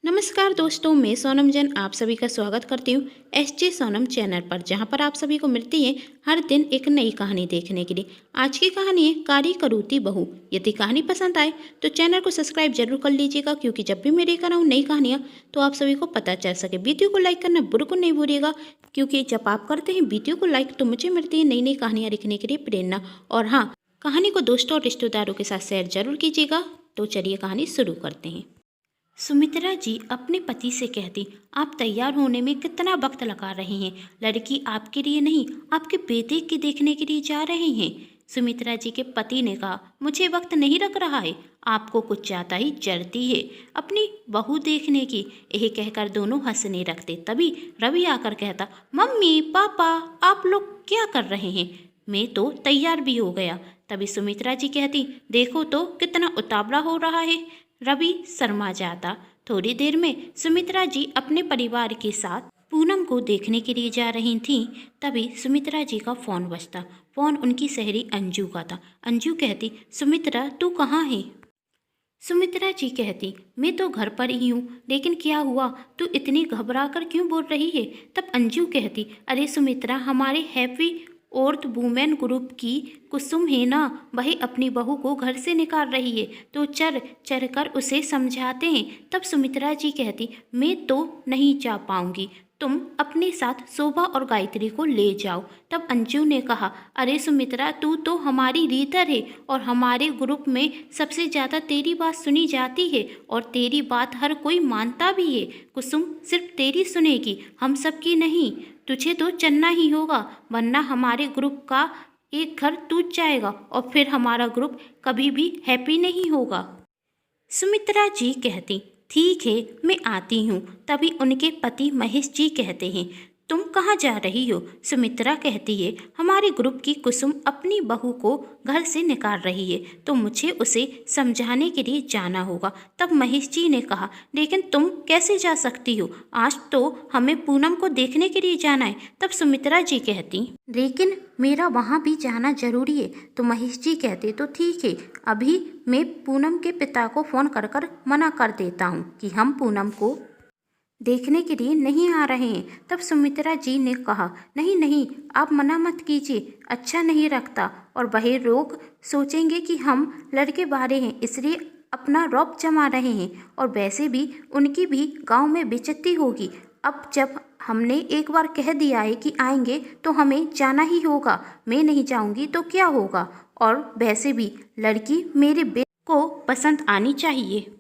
नमस्कार दोस्तों, मैं सोनम जैन आप सभी का स्वागत करती हूँ एसजे सोनम चैनल पर, जहाँ पर आप सभी को मिलती है हर दिन एक नई कहानी देखने के लिए। आज की कहानी है कारी करूती बहू। यदि कहानी पसंद आए तो चैनल को सब्सक्राइब जरूर कर लीजिएगा, क्योंकि जब भी मैं लेकर आऊँ नई कहानियाँ तो आप सभी को पता चल सके। वीडियो को लाइक करना बिल्कुल नहीं भूलिएगा, क्योंकि जब आप करते हैं वीडियो को लाइक तो मुझे मिलती है नई नई कहानियाँ लिखने के लिए प्रेरणा। और हाँ, कहानी को दोस्तों और रिश्तेदारों के साथ शेयर जरूर कीजिएगा। तो चलिए कहानी शुरू करते हैं। सुमित्रा जी अपने पति से कहती, आप तैयार होने में कितना वक्त लगा रहे हैं? लड़की आपके लिए नहीं, आपके बेटे के देखने के लिए जा रहे हैं। सुमित्रा जी के पति ने कहा, मुझे वक्त नहीं लग रहा है, आपको कुछ ज़्यादा ही जल्दी है अपनी बहू देखने की। यही कहकर दोनों हंसने लगते। तभी रवि आकर कहता, मम्मी पापा आप लोग क्या कर रहे हैं? मैं तो तैयार भी हो गया। तभी सुमित्रा जी कहती, देखो तो कितना उतावला हो रहा है। रवि शर्मा जाता। थोड़ी देर में सुमित्रा जी अपने परिवार के साथ पूनम को देखने के लिए जा रही थीं। तभी सुमित्रा जी का फ़ोन बजता। फ़ोन उनकी सहेली अंजू का था। अंजू कहती, सुमित्रा तू कहाँ है? सुमित्रा जी कहती, मैं तो घर पर ही हूँ, लेकिन क्या हुआ? तू इतनी घबरा कर क्यों बोल रही है? तब अंजू कहती, अरे सुमित्रा, हमारे हैप्पी औरत वुमेन ग्रुप की कुसुम है ना, वही अपनी बहू को घर से निकाल रही है, तो चल चल कर उसे समझाते हैं। तब सुमित्रा जी कहती, मैं तो नहीं जा पाऊंगी, तुम अपने साथ शोभा और गायत्री को ले जाओ। तब अंजू ने कहा, अरे सुमित्रा, तू तो हमारी लीडर है और हमारे ग्रुप में सबसे ज़्यादा तेरी बात सुनी जाती है और तेरी बात हर कोई मानता भी है। कुसुम सिर्फ तेरी सुनेगी, हम सबकी नहीं। तुझे तो चलना ही होगा, वरना हमारे ग्रुप का एक घर टूट जाएगा और फिर हमारा ग्रुप कभी भी हैप्पी नहीं होगा। सुमित्रा जी कहती, ठीक है मैं आती हूँ। तभी उनके पति महेश जी कहते हैं, तुम कहाँ जा रही हो? सुमित्रा कहती है, हमारे ग्रुप की कुसुम अपनी बहू को घर से निकाल रही है, तो मुझे उसे समझाने के लिए जाना होगा। तब महेश जी ने कहा, लेकिन तुम कैसे जा सकती हो? आज तो हमें पूनम को देखने के लिए जाना है। तब सुमित्रा जी कहती, लेकिन मेरा वहाँ भी जाना जरूरी है। तो महेश जी कहते, तो ठीक है, अभी मैं पूनम के पिता को फ़ोन कर कर मना कर देता हूँ कि हम पूनम को देखने के लिए नहीं आ रहे हैं। तब सुमित्रा जी ने कहा, नहीं नहीं, आप मना मत कीजिए, अच्छा नहीं रखता और वही लोग सोचेंगे कि हम लड़के बारे हैं, इसलिए अपना रौब जमा रहे हैं और वैसे भी उनकी भी गांव में बेइज्जती होगी। अब जब हमने एक बार कह दिया है कि आएंगे तो हमें जाना ही होगा। मैं नहीं जाऊंगी तो क्या होगा? और वैसे भी लड़की मेरे बेटे को पसंद आनी चाहिए।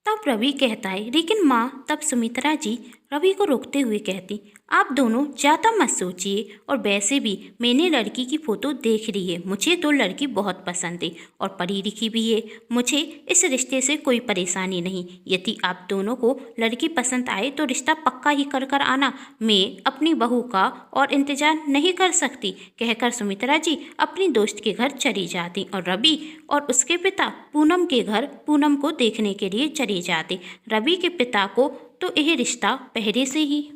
तब रवि कहता है, लेकिन माँ। तब सुमित्रा जी रवि को रोकते हुए कहती, आप दोनों ज़्यादा मत सोचिए, और वैसे भी मैंने लड़की की फ़ोटो देख ली है, मुझे तो लड़की बहुत पसंद है और पढ़ी लिखी भी है। मुझे इस रिश्ते से कोई परेशानी नहीं। यदि आप दोनों को लड़की पसंद आए तो रिश्ता पक्का ही कर कर आना। मैं अपनी बहू का और इंतजार नहीं कर सकती। कहकर सुमित्रा जी अपनी दोस्त के घर चली जाती और रवि और उसके पिता पूनम के घर पूनम को देखने के लिए चले जाते। रवि के पिता को तो यह रिश्ता पहले से ही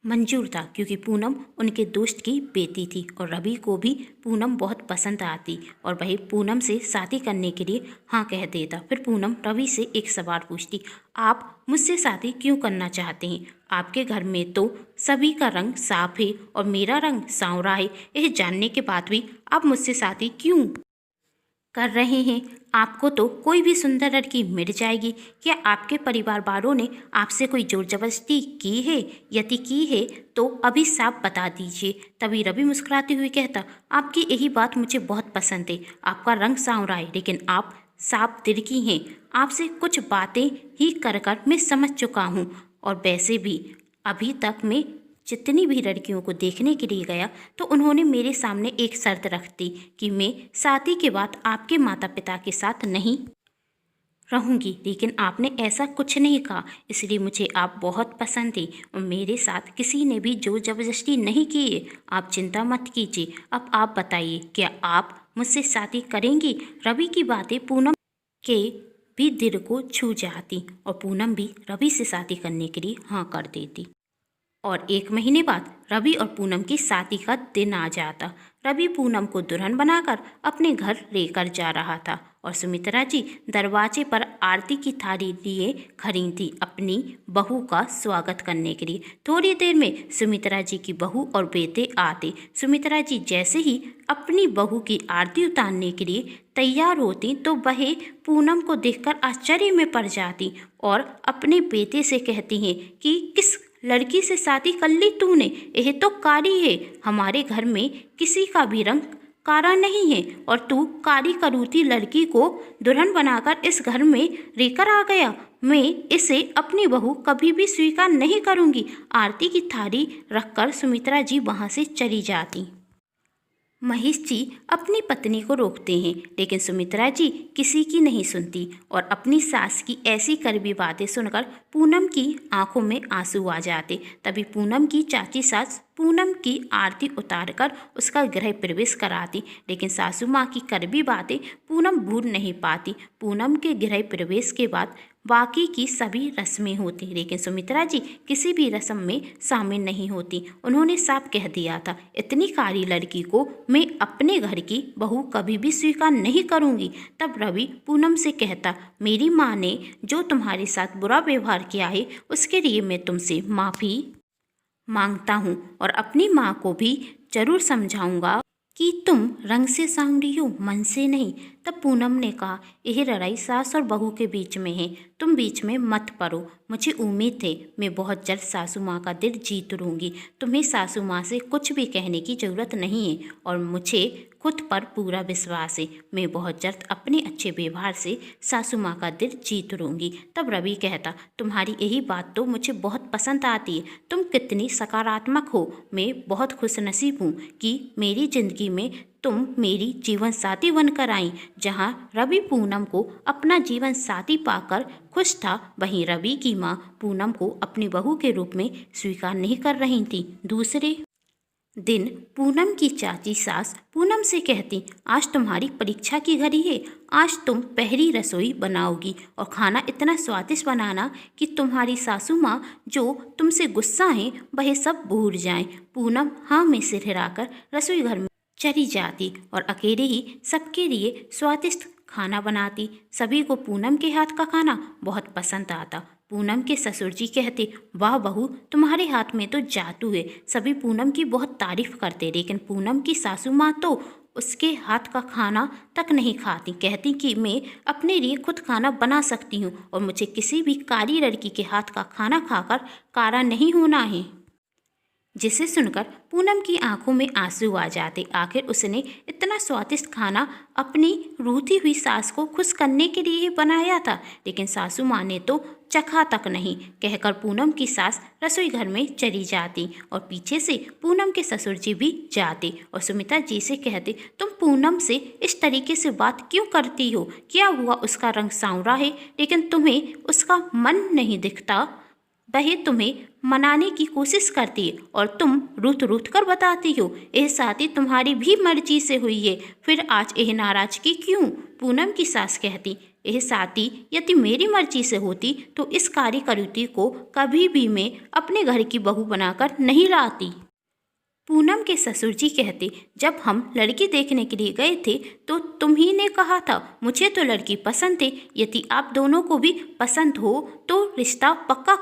मंजूर था, क्योंकि पूनम उनके दोस्त की बेटी थी और रवि को भी पूनम बहुत पसंद आती और वही पूनम से शादी करने के लिए हाँ कह देता। फिर पूनम रवि से एक सवाल पूछती, आप मुझसे शादी क्यों करना चाहते हैं? आपके घर में तो सभी का रंग साफ है और मेरा रंग सांवरा है। यह जानने के बाद भी आप मुझसे शादी क्यों कर रहे हैं? आपको तो कोई भी सुंदर लड़की मिल जाएगी। क्या आपके परिवार वालों ने आपसे कोई जोर जबरदस्ती की है? यदि की है तो अभी साफ बता दीजिए। तभी रवि मुस्कुराते हुए कहता, आपकी यही बात मुझे बहुत पसंद है। आपका रंग सांवरा है, लेकिन आप साफ दिल की हैं। आपसे कुछ बातें ही कर कर मैं समझ चुका हूँ, और वैसे भी अभी तक मैं जितनी भी लड़कियों को देखने के लिए गया तो उन्होंने मेरे सामने एक शर्त रख दी कि मैं शादी के बाद आपके माता पिता के साथ नहीं रहूंगी, लेकिन आपने ऐसा कुछ नहीं कहा, इसलिए मुझे आप बहुत पसंद है और मेरे साथ किसी ने भी जोर जबरदस्ती नहीं की है। आप चिंता मत कीजिए। अब आप बताइए, क्या आप मुझसे शादी करेंगी? रवि की बातें पूनम के भी दिल को छू जाती और पूनम भी रवि से शादी करने के लिए हाँ कर देती। और 1 महीने बाद रवि और पूनम की शादी का दिन आ जाता। रवि पूनम को दुल्हन बनाकर अपने घर लेकर जा रहा था और सुमित्रा जी दरवाजे पर आरती की थाली लिए खड़ी थी अपनी बहू का स्वागत करने के लिए। थोड़ी देर में सुमित्रा जी की बहू और बेटे आते। सुमित्रा जी जैसे ही अपनी बहू की आरती उतारने के लिए तैयार होती तो वह पूनम को देखकर आश्चर्य में पड़ जाती और अपने बेटे से कहती हैं कि किस लड़की से शादी कर ली तूने? यह तो कारी है, हमारे घर में किसी का भी रंग कारा नहीं है और तू कारी करूती लड़की को दुल्हन बनाकर इस घर में लेकर आ गया। मैं इसे अपनी बहू कभी भी स्वीकार नहीं करूंगी। आरती की थाली रखकर सुमित्रा जी वहां से चली जाती। महेश जी अपनी पत्नी को रोकते हैं लेकिन सुमित्रा जी किसी की नहीं सुनती और अपनी सास की ऐसी कड़वी बातें सुनकर पूनम की आंखों में आंसू आ जाते। तभी पूनम की चाची सास पूनम की आरती उतारकर उसका गृह प्रवेश कराती, लेकिन सासू माँ की कड़वी बातें पूनम भूल नहीं पाती। पूनम के गृह प्रवेश के बाद बाकी की सभी रस्में होती, लेकिन सुमित्रा जी किसी भी रस्म में शामिल नहीं होती। उन्होंने साफ कह दिया था, इतनी कारी लड़की को मैं अपने घर की बहू कभी भी स्वीकार नहीं करूंगी। तब रवि पूनम से कहता, मेरी माँ ने जो तुम्हारे साथ बुरा व्यवहार किया है उसके लिए मैं तुमसे माफ़ी मांगता हूँ और अपनी माँ को भी जरूर समझाऊंगा कि तुम रंग से सांवरी हो, मन से नहीं। तब पूनम ने कहा, यह लड़ाई सास और बहू के बीच में है, तुम बीच में मत पड़ो। मुझे उम्मीद है मैं बहुत जल्द सासू माँ का दिल जीत लूँगी। तुम्हें सासू माँ से कुछ भी कहने की ज़रूरत नहीं है और मुझे खुद पर पूरा विश्वास है। मैं बहुत जल्द अपने अच्छे व्यवहार से सासू माँ का दिल जीत लूँगी। तब रवि कहता, तुम्हारी यही बात तो मुझे बहुत पसंद आती है। तुम कितनी सकारात्मक हो। मैं बहुत खुशनसीब हूँ कि मेरी ज़िंदगी में तुम मेरी जीवन साथी बनकर आई। जहाँ रवि पूनम को अपना जीवन साथी पाकर खुश था, वहीं रवि की माँ पूनम को अपनी बहू के रूप में स्वीकार नहीं कर रही थी। दूसरे दिन पूनम की चाची सास पूनम से कहती, आज तुम्हारी परीक्षा की घड़ी है। आज तुम पहली रसोई बनाओगी और खाना इतना स्वादिष्ट बनाना कि तुम्हारी सासू माँ जो तुमसे गुस्सा हैं वह सब भूल जाएं। पूनम हाँ में सिर हिलाकर रसोई घर में चली जाती और अकेले ही सबके लिए स्वादिष्ट खाना बनाती। सभी को पूनम के हाथ का खाना बहुत पसंद आता। पूनम के ससुर जी कहते, वाह बहू, तुम्हारे हाथ में तो जादू है। सभी पूनम की बहुत तारीफ करते, लेकिन पूनम की सासू माँ तो उसके हाथ का खाना तक नहीं खाती। कहती कि मैं अपने लिए खुद खाना बना सकती हूँ और मुझे किसी भी कारी लड़की के हाथ का खाना खाकर कारा नहीं होना है। जिसे सुनकर पूनम की आंखों में आंसू आ जाते। आखिर उसने इतना स्वादिष्ट खाना अपनी रूठी हुई सास को खुश करने के लिए बनाया था, लेकिन सासू माँ ने तो चखा तक नहीं। कहकर पूनम की सास रसोई घर में चली जाती और पीछे से पूनम के ससुर जी भी जाते और सुमित्रा जी से कहते, तुम पूनम से इस तरीके से बात क्यों करती हो? क्या हुआ? उसका रंग सांवरा है लेकिन तुम्हें उसका मन नहीं दिखता। वह तुम्हें मनाने की कोशिश करती है और तुम रूठ रूठ कर बताती हो यह शादी तुम्हारी भी मर्जी से हुई है, फिर आज यह नाराजगी क्यों? पूनम की सास कहती, यह शादी यदि मेरी मर्जी से होती तो इस कार्यकर्ती को कभी भी मैं अपने घर की बहू बनाकर नहीं लाती। पूनम के ससुर जी कहते, जब हम लड़की देखने के लिए गए थे तो तुम ही ने कहा था मुझे तो लड़की पसंद है, यदि आप दोनों को भी पसंद हो तो रिश्ता पक्का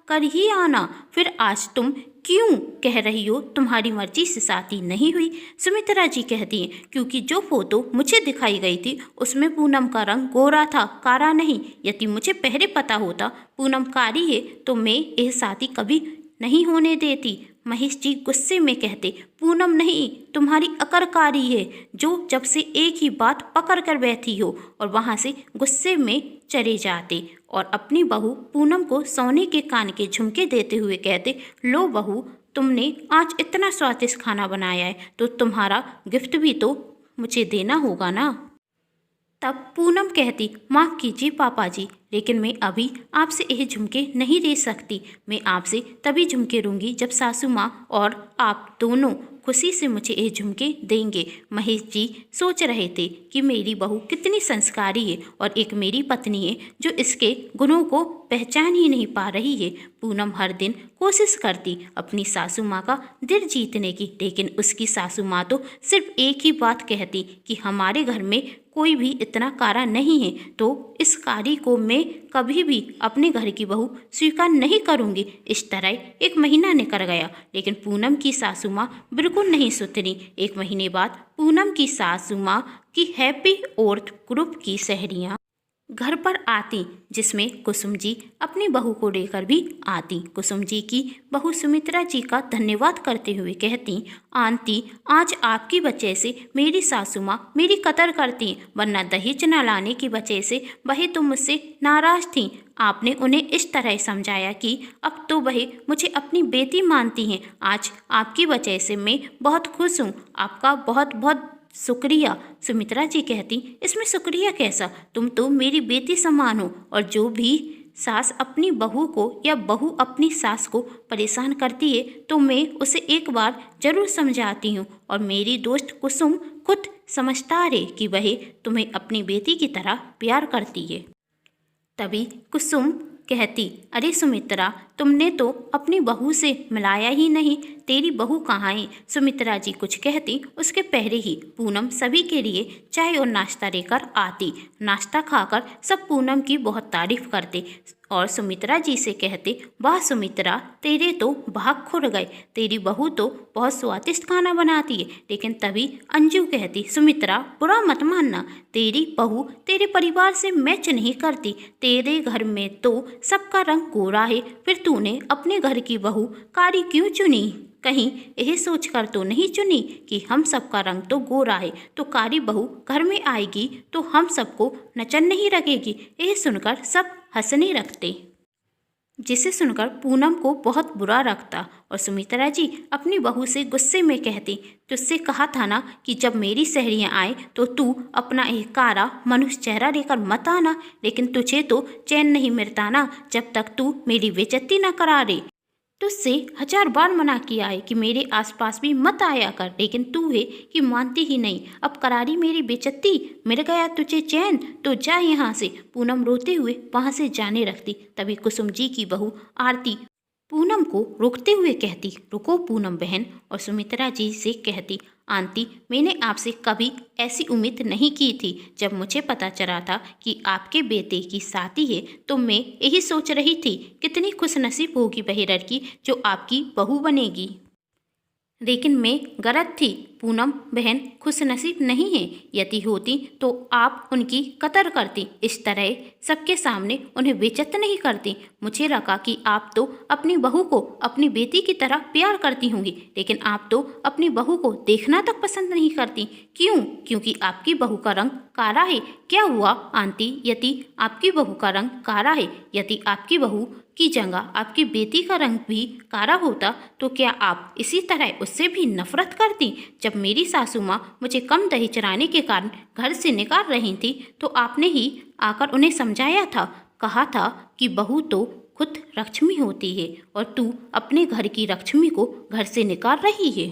कर ही आना। फिर आज तुम क्यों कह रही हो तुम्हारी मर्जी से शादी नहीं हुई? सुमित्रा जी कहती हैं, क्योंकि जो फोटो मुझे दिखाई गई थी उसमें पूनम का रंग गोरा था, कारा नहीं। यदि मुझे पहले पता होता पूनम कारी है तो मैं यह शादी कभी नहीं होने देती। महेश जी गुस्से में कहते, पूनम नहीं, तुम्हारी अकरकारी है जो जब से एक ही बात पकड़ कर बैठी हो, और वहाँ से गुस्से में चले जाते और अपनी बहू पूनम को सोने के कान के झुमके देते हुए कहते, लो बहू, तुमने आज इतना स्वादिष्ट खाना बनाया है तो तुम्हारा गिफ्ट भी तो मुझे देना होगा ना। तब पूनम कहती, माफ़ कीजिए पापा जी, लेकिन मैं अभी आपसे यह झुमके नहीं दे सकती। मैं आपसे तभी झुमके लूँगी जब सासू माँ और आप दोनों खुशी से मुझे ये झुमके देंगे। महेश जी सोच रहे थे कि मेरी बहू कितनी संस्कारी है और एक मेरी पत्नी है जो इसके गुणों को पहचान ही नहीं पा रही है। पूनम हर दिन कोशिश करती अपनी सासू माँ का दिल जीतने की, लेकिन उसकी सासू माँ तो सिर्फ एक ही बात कहती कि हमारे घर में कोई भी इतना कारा नहीं है, तो इस कारी को मैं कभी भी अपने घर की बहू स्वीकार नहीं करूँगी। इस तरह 1 महीना निकल गया, लेकिन पूनम की सासू माँ बिल्कुल नहीं सुधरी। 1 महीने बाद पूनम की सासू माँ की हैप्पी औरत ग्रुप की सहेलियाँ घर पर आती, जिसमें कुसुम जी अपनी बहू को लेकर भी आती। कुसुम जी की बहू सुमित्रा जी का धन्यवाद करते हुए कहती, आंटी आज आपकी वजह से मेरी सासू माँ मेरी कदर करती, वरना दहेज न लाने की वजह से वह तो मुझसे नाराज थीं। आपने उन्हें इस तरह समझाया कि अब तो वह मुझे अपनी बेटी मानती हैं। आज आपकी वजह से मैं बहुत खुश हूँ। आपका बहुत बहुत शुक्रिया। सुमित्रा जी कहती, इसमें शुक्रिया कैसा, तुम तो मेरी बेटी समान हो, और जो भी सास अपनी बहू को या बहू अपनी सास को परेशान करती है तो मैं उसे एक बार जरूर समझाती हूँ, और मेरी दोस्त कुसुम खुद समझदार है कि वह तुम्हें अपनी बेटी की तरह प्यार करती है। तभी कुसुम कहती, अरे सुमित्रा, तुमने तो अपनी बहू से मिलाया ही नहीं, तेरी बहू कहाँ है? सुमित्रा जी कुछ कहती उसके पहले ही पूनम सभी के लिए चाय और नाश्ता लेकर आती। नाश्ता खाकर सब पूनम की बहुत तारीफ करते और सुमित्रा जी से कहते, वाह सुमित्रा, तेरे तो भाग खुल गए, तेरी बहू तो बहुत स्वादिष्ट खाना बनाती है। लेकिन तभी अंजू कहती, सुमित्रा बुरा मत मानना, तेरी बहू तेरे परिवार से मैच नहीं करती, तेरे घर में तो सबका रंग गोरा है, फिर तूने अपने घर की बहू कारी क्यों चुनी? कहीं यह सोचकर तो नहीं चुनी कि हम सबका रंग तो गोरा है, तो कारी बहू घर में आएगी तो हम सबको नचन नहीं लगेगी। यह सुनकर सब हंसने लगते, जिसे सुनकर पूनम को बहुत बुरा लगता, और सुमित्रा जी अपनी बहू से गुस्से में कहती, तुझसे कहा था ना कि जब मेरी सहेलियां आए तो तू अपना एक कारा मनुष्य चेहरा लेकर मत आना, लेकिन तुझे तो चैन नहीं मिलता ना जब तक तू मेरी बेइज्जती न करा दे। तुझसे 1000 बार मना किया है कि मेरे आसपास भी मत आया कर, लेकिन तू है कि मानती ही नहीं। अब करारी मेरी बेइज्जती, मिल गया तुझे चैन तो जा यहाँ से। पूनम रोते हुए वहाँ से जाने लगती। तभी कुसुम जी की बहू आरती पूनम को रोकते हुए कहती, रुको पूनम बहन, और सुमित्रा जी से कहती, आंटी मैंने आपसे कभी ऐसी उम्मीद नहीं की थी। जब मुझे पता चला था कि आपके बेटे की शादी है तो मैं यही सोच रही थी, कितनी खुशनसीब होगी वह लड़की जो आपकी बहू बनेगी। लेकिन मैं गलत थी। पूनम बहन खुशनसीब नहीं है, यदि होती तो आप उनकी कदर करती, इस तरह सबके सामने उन्हें बेइज्जत नहीं करती। मुझे लगा कि आप तो अपनी बहू को अपनी बेटी की तरह प्यार करती होंगी, लेकिन आप तो अपनी बहू को देखना तक पसंद नहीं करती। क्यों? क्योंकि आपकी बहू का रंग काला है। क्या हुआ आंटी, यदि आपकी बहू का रंग काला है, यदि आपकी बहू की जगह आपकी बेटी का रंग भी काला होता तो क्या आप इसी तरह उससे भी नफरत करती? जब मेरी सासू माँ मुझे कम दहेज चढ़ाने के कारण घर से निकाल रही थी तो आपने ही आकर उन्हें समझाया था, कहा था कि बहू तो खुद लक्ष्मी होती है और तू अपने घर की लक्ष्मी को घर से निकाल रही है।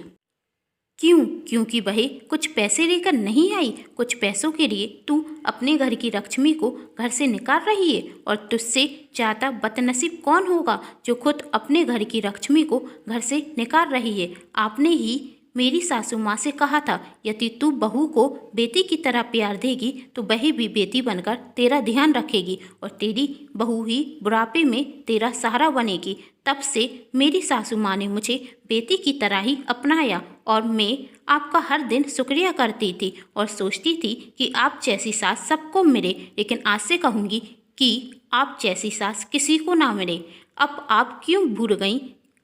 क्यों? क्योंकि वह कुछ पैसे लेकर नहीं आई। कुछ पैसों के लिए तू अपने घर की लक्ष्मी को घर से निकाल रही है, और तुझसे ज़्यादा बदनसीब कौन होगा जो खुद अपने घर की लक्ष्मी को घर से निकाल रही है। आपने ही मेरी सासू माँ से कहा था, यदि तू बहू को बेटी की तरह प्यार देगी तो वह भी बेटी बनकर तेरा ध्यान रखेगी और तेरी बहू ही बुढ़ापे में तेरा सहारा बनेगी। तब से मेरी सासू माँ ने मुझे बेटी की तरह ही अपनाया और मैं आपका हर दिन शुक्रिया करती थी और सोचती थी कि आप जैसी सास सबको मिले, लेकिन आज से कहूँगी कि आप जैसी सास किसी को ना मिले। अब आप क्यों भूल गईं?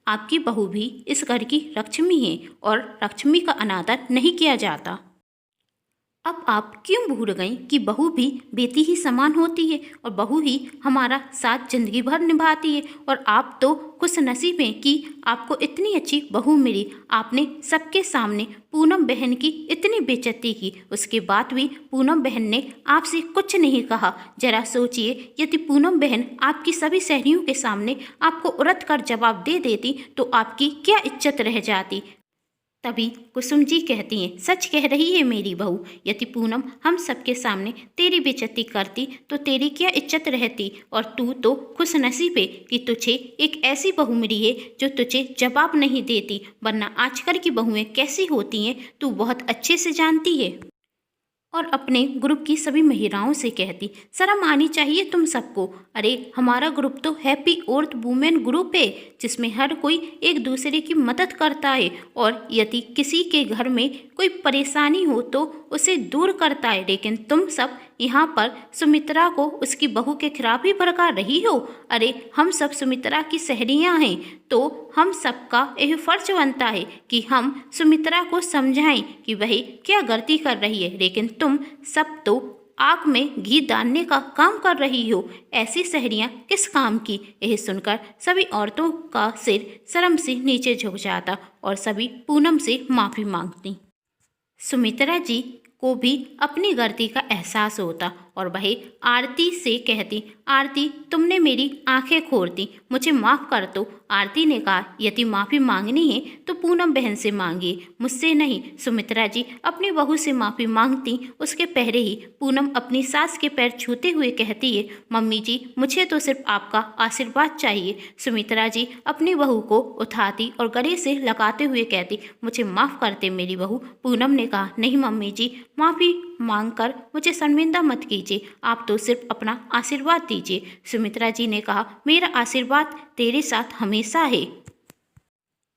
आपकी बहू भी इस घर की लक्ष्मी है और लक्ष्मी का अनादर नहीं किया जाता। अब आप क्यों भूल गईं कि बहू भी बेटी ही समान होती है और बहू ही हमारा साथ जिंदगी भर निभाती है, और आप तो खुश नसीब हैं कि आपको इतनी अच्छी बहू मिली। आपने सबके सामने पूनम बहन की इतनी बेइज्जती की, उसके बाद भी पूनम बहन ने आपसे कुछ नहीं कहा। जरा सोचिए, यदि पूनम बहन आपकी सभी सहेलियों के सामने आपको उलट कर जवाब दे देती तो आपकी क्या इज्जत रह जाती। तभी कुसुम जी कहती हैं, सच कह रही है मेरी बहू, यदि पूनम हम सबके सामने तेरी बेइज्जती करती तो तेरी क्या इज्जत रहती। और तू तो खुश नसीब है कि तुझे एक ऐसी बहू मिली है जो तुझे जवाब नहीं देती, वरना आजकल की बहुएं कैसी होती हैं तू बहुत अच्छे से जानती है। और अपने ग्रुप की सभी महिलाओं से कहती, शर्म आनी चाहिए तुम सबको। अरे हमारा ग्रुप तो हैप्पी अर्थ वुमेन ग्रुप है, जिसमें हर कोई एक दूसरे की मदद करता है और यदि किसी के घर में कोई परेशानी हो तो उसे दूर करता है। लेकिन तुम सब यहाँ पर सुमित्रा को उसकी बहू के खिलाफ ही भड़का रही हो। अरे हम सब सुमित्रा की सहेलियाँ हैं, तो हम सबका यह फर्ज बनता है कि हम सुमित्रा को समझाएं कि वह क्या गलती कर रही है। लेकिन तुम सब तो आग में घी डालने का काम कर रही हो। ऐसी सहेलियाँ किस काम की। यह सुनकर सभी औरतों का सिर शर्म से नीचे झुक जाता और सभी पूनम से माफ़ी मांगती। सुमित्रा जी को भी अपनी गलती का एहसास होता और वह आरती से कहती, आरती तुमने मेरी आंखें खोल दी, मुझे माफ़ कर दो। आरती ने कहा, यदि माफ़ी मांगनी है तो पूनम बहन से मांगिए, मुझसे नहीं। सुमित्रा जी अपनी बहू से माफ़ी मांगती उसके पहले ही पूनम अपनी सास के पैर छूते हुए कहती है, मम्मी जी मुझे तो सिर्फ आपका आशीर्वाद चाहिए। सुमित्रा जी अपनी बहू को उठाती और गले से लगाते हुए कहती, मुझे माफ़ करते मेरी बहू। पूनम ने कहा, नहीं मम्मी जी, माफ़ी मांगकर मुझे शर्मिंदा मत कीजिए, आप तो सिर्फ अपना आशीर्वाद दीजिए। सुमित्रा जी ने कहा, मेरा आशीर्वाद तेरे साथ हमेशा है।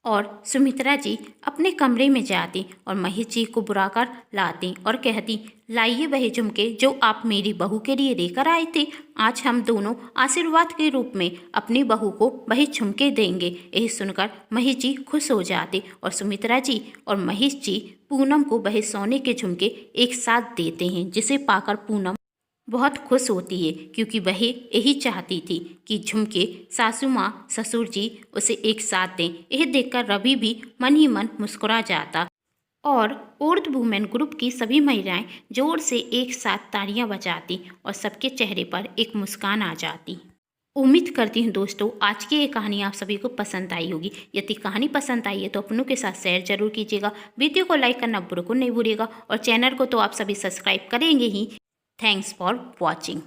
और सुमित्रा जी अपने कमरे में जाती और महेश जी को बुलाकर लाती और कहती, लाइए वह झुमके जो आप मेरी बहू के लिए लेकर आए थे। आज हम दोनों आशीर्वाद के रूप में अपनी बहू को वही झुमके देंगे। यह सुनकर महेश जी खुश हो जाते और सुमित्रा जी और महेश जी पूनम को वह सोने के झुमके एक साथ देते हैं, जिसे पाकर पूनम बहुत खुश होती है, क्योंकि वह यही चाहती थी कि झुमके सासू माँ ससुर जी उसे एक साथ दें। यह देखकर रवि भी मन ही मन मुस्कुरा जाता और अर्थ वुमेन ग्रुप की सभी महिलाएं जोर से एक साथ तालियां बजाती और सबके चेहरे पर एक मुस्कान आ जाती। उम्मीद करती हूँ दोस्तों आज की ये कहानी आप सभी को पसंद आई होगी। यदि कहानी पसंद आई है तो अपनों के साथ शेयर जरूर कीजिएगा, वीडियो को लाइक करना बिल्कुल नहीं भूलिएगा और चैनल को तो आप सभी सब्सक्राइब करेंगे ही। Thanks for watching.